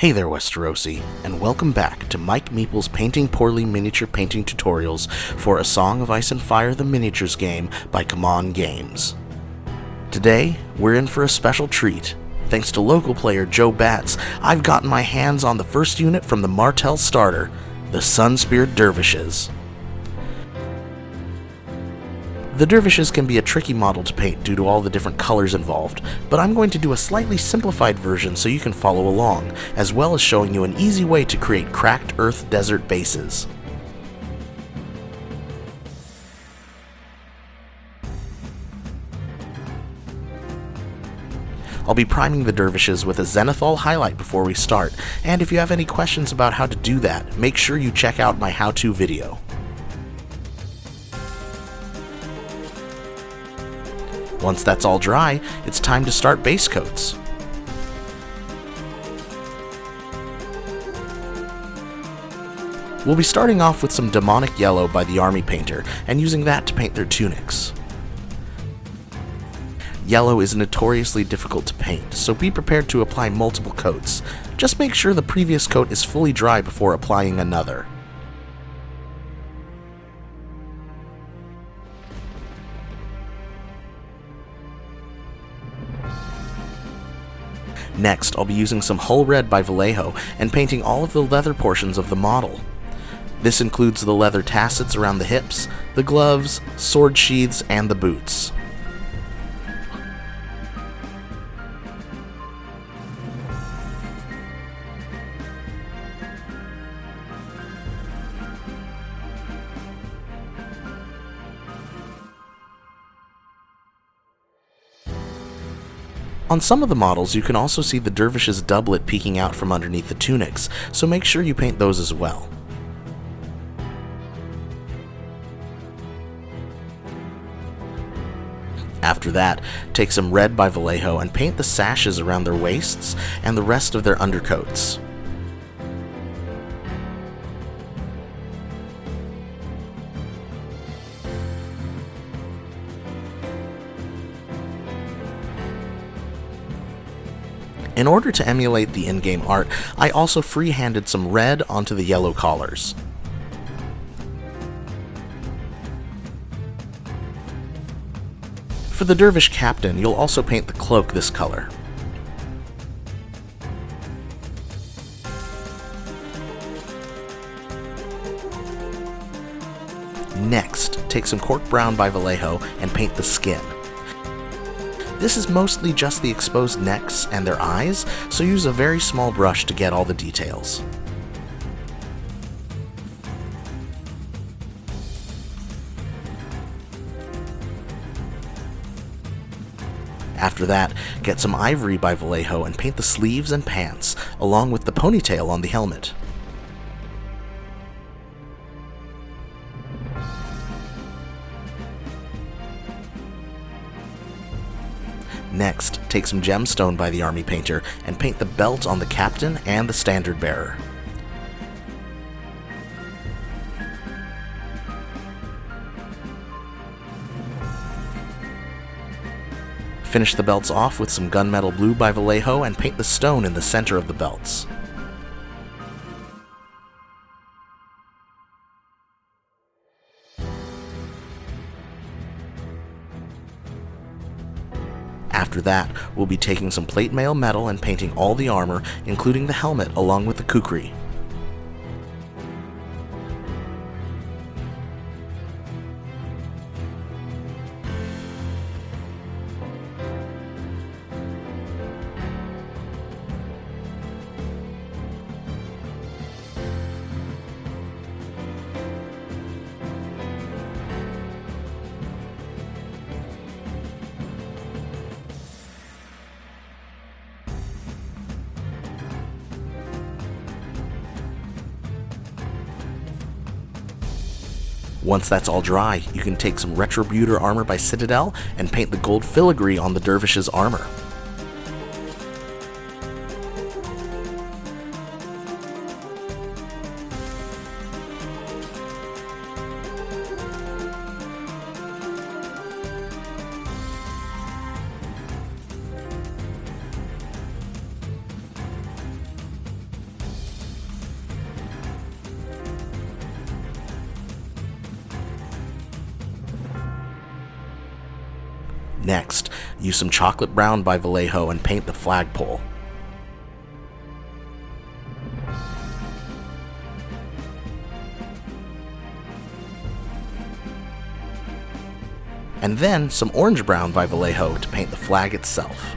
Hey there Westerosi, and welcome back to Mike Meeple's Painting Poorly Miniature Painting Tutorials for A Song of Ice and Fire the Miniatures game by CMON Games. Today, we're in for a special treat. Thanks to local player Joe Batts, I've gotten my hands on the first unit from the Martell starter, the Sunspear Dervishes. The Dervishes can be a tricky model to paint due to all the different colors involved, but I'm going to do a slightly simplified version so you can follow along, as well as showing you an easy way to create cracked earth desert bases. I'll be priming the Dervishes with a Zenithal highlight before we start, and if you have any questions about how to do that, make sure you check out my how-to video. Once that's all dry, it's time to start base coats. We'll be starting off with some demonic yellow by the army painter and using that to paint their tunics. Yellow is notoriously difficult to paint, so be prepared to apply multiple coats. Just make sure the previous coat is fully dry before applying another. Next, I'll be using some Hull Red by Vallejo and painting all of the leather portions of the model. This includes the leather tassets around the hips, the gloves, sword sheaths, and the boots. On some of the models, you can also see the Dervish's doublet peeking out from underneath the tunics, so make sure you paint those as well. After that, take some red by Vallejo and paint the sashes around their waists and the rest of their undercoats. In order to emulate the in-game art, I also free-handed some red onto the yellow collars. For the Dervish captain, you'll also paint the cloak this color. Next, take some cork brown by Vallejo and paint the skin. This is mostly just the exposed necks and their eyes, so use a very small brush to get all the details. After that, get some ivory by Vallejo and paint the sleeves and pants, along with the ponytail on the helmet. Next, take some gemstone by the army painter and paint the belt on the captain and the standard bearer. Finish the belts off with some gunmetal blue by Vallejo and paint the stone in the center of the belts. After that, we'll be taking some plate mail metal and painting all the armor, including the helmet along with the kukri. Once that's all dry, you can take some Retributor armor by Citadel and paint the gold filigree on the Dervish's armor. Next, use some chocolate brown by Vallejo and paint the flagpole. And then some orange brown by Vallejo to paint the flag itself.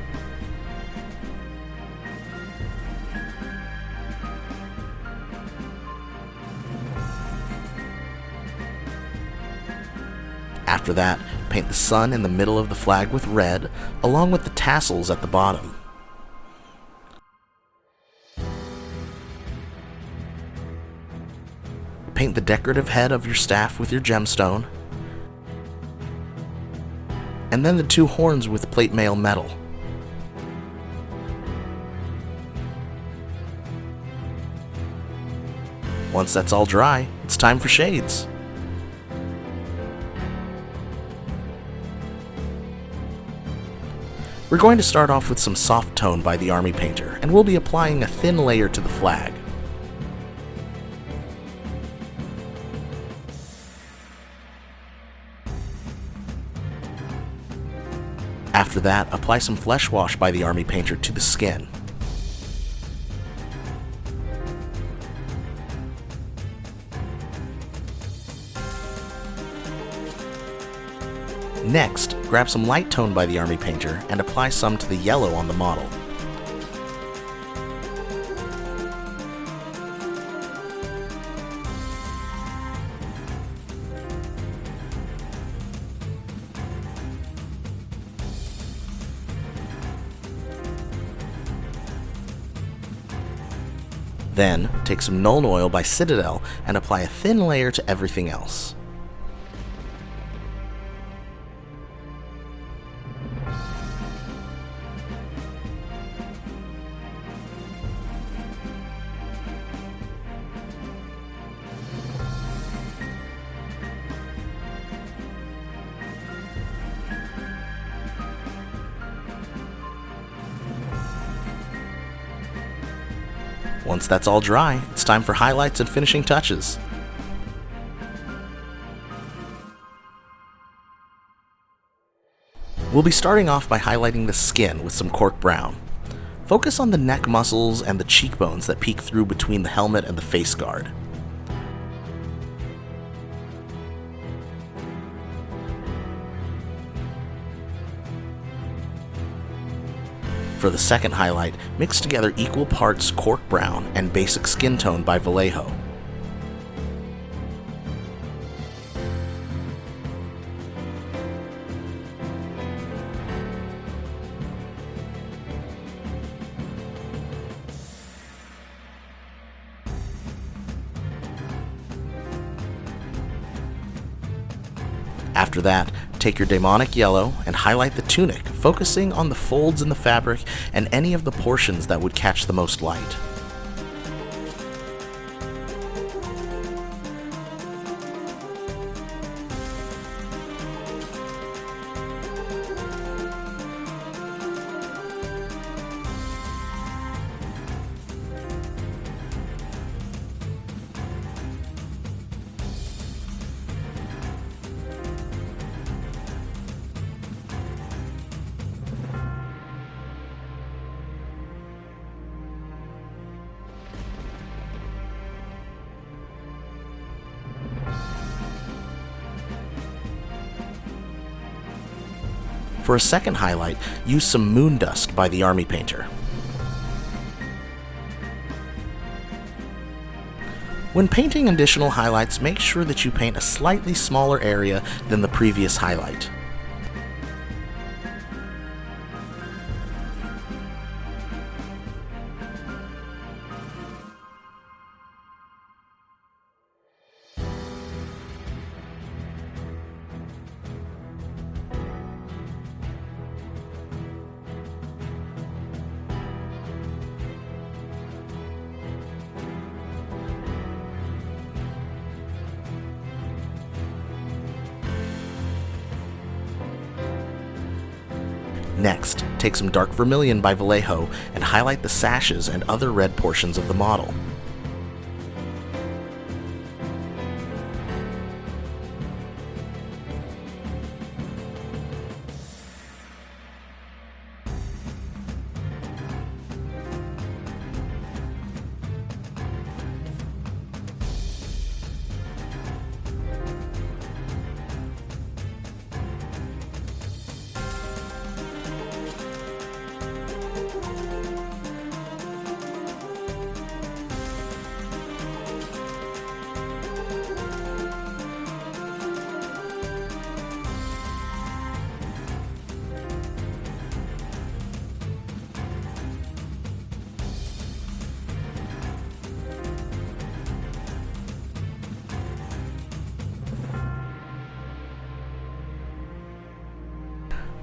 After that, paint the sun in the middle of the flag with red, along with the tassels at the bottom. Paint the decorative head of your staff with your gemstone, and then the two horns with plate mail metal. Once that's all dry, it's time for shades. We're going to start off with some soft tone by the Army Painter, and we'll be applying a thin layer to the flag. After that, apply some flesh wash by the Army Painter to the skin. Next, grab some light tone by the Army Painter and apply some to the yellow on the model. Then, take some Nuln Oil by Citadel and apply a thin layer to everything else. Once that's all dry, it's time for highlights and finishing touches. We'll be starting off by highlighting the skin with some cork brown. Focus on the neck muscles and the cheekbones that peek through between the helmet and the face guard. For the second highlight, mix together equal parts cork brown and basic skin tone by Vallejo. After that, take your demonic yellow and highlight the tunic, focusing on the folds in the fabric and any of the portions that would catch the most light. For a second highlight, use some moon dust by the Army Painter. When painting additional highlights, make sure that you paint a slightly smaller area than the previous highlight. Next, take some dark vermilion by Vallejo and highlight the sashes and other red portions of the model.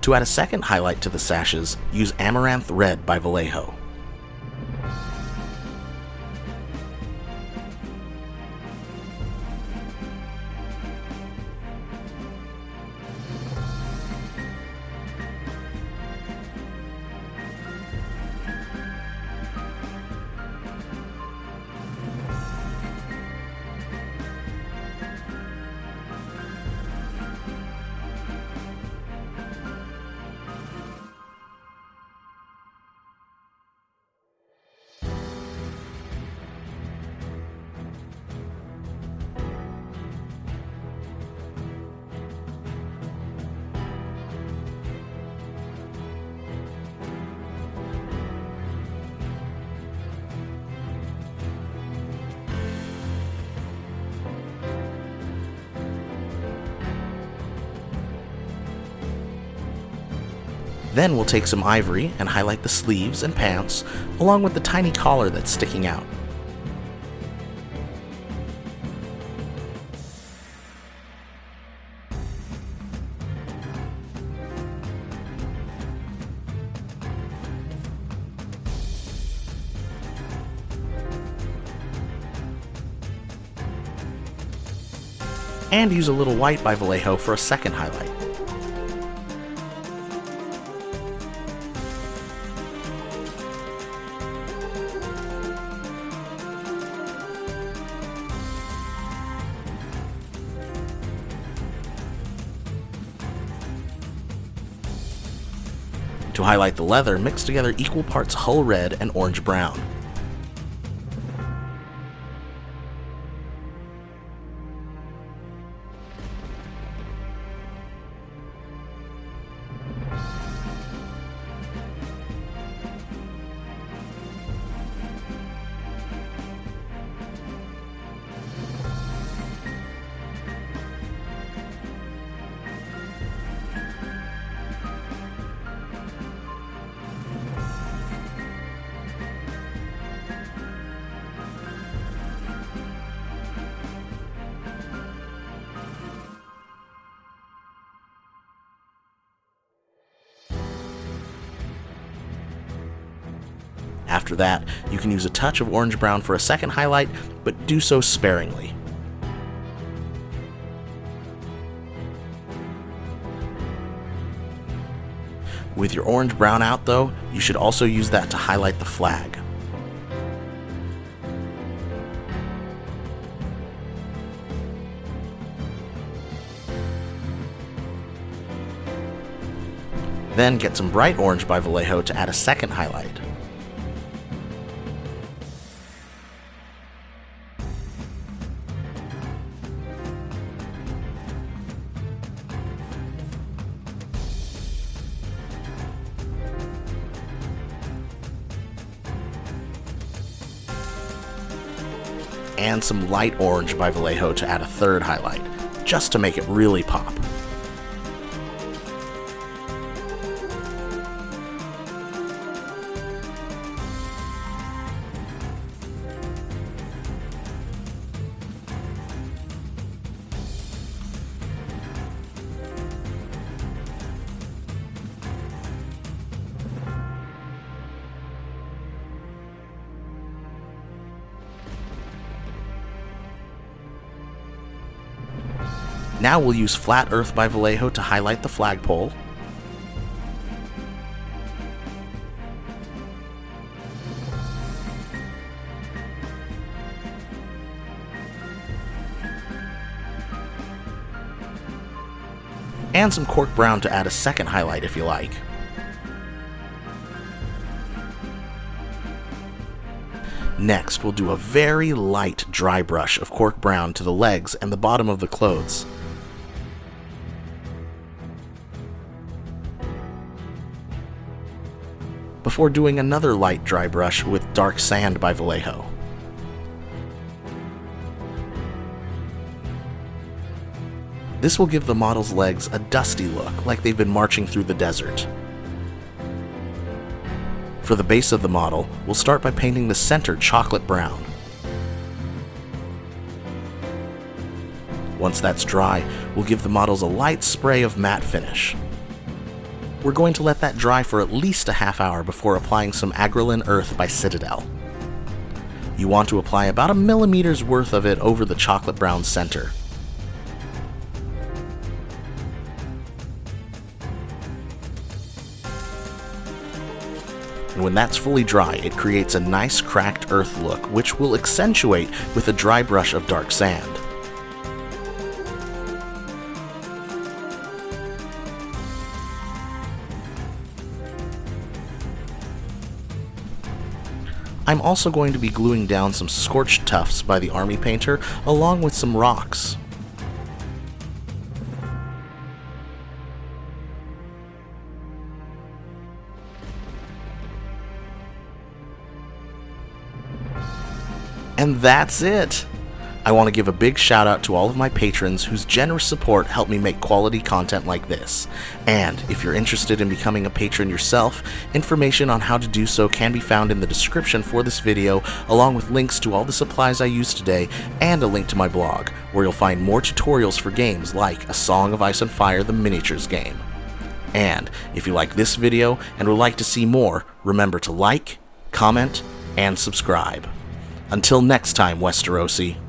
To add a second highlight to the sashes, use Amaranth Red by Vallejo. Then we'll take some ivory and highlight the sleeves and pants, along with the tiny collar that's sticking out. And use a little white by Vallejo for a second highlight. To highlight the leather, mix together equal parts hull red and orange brown. After that, you can use a touch of orange brown for a second highlight, but do so sparingly. With your orange brown out though, you should also use that to highlight the flag. Then get some bright orange by Vallejo to add a second highlight. And some light orange by Vallejo to add a third highlight, just to make it really pop. Now we'll use Flat Earth by Vallejo to highlight the flagpole. And some cork brown to add a second highlight if you like. Next, we'll do a very light dry brush of cork brown to the legs and the bottom of the clothes. Before doing another light dry brush with Dark Sand by Vallejo. This will give the model's legs a dusty look, like they've been marching through the desert. For the base of the model, we'll start by painting the center chocolate brown. Once that's dry, we'll give the models a light spray of matte finish. We're going to let that dry for at least a half hour before applying some Agrelin Earth by Citadel. You want to apply about 1 millimeter's worth of it over the chocolate brown center. And when that's fully dry, it creates a nice cracked earth look, which will accentuate with a dry brush of dark sand. I'm also going to be gluing down some scorched tufts by the Army Painter, along with some rocks. And that's it! I want to give a big shout out to all of my patrons whose generous support helped me make quality content like this. And if you're interested in becoming a patron yourself, information on how to do so can be found in the description for this video, along with links to all the supplies I used today, and a link to my blog, where you'll find more tutorials for games like A Song of Ice and Fire the Miniatures game. And if you like this video and would like to see more, remember to like, comment, and subscribe. Until next time, Westerosi.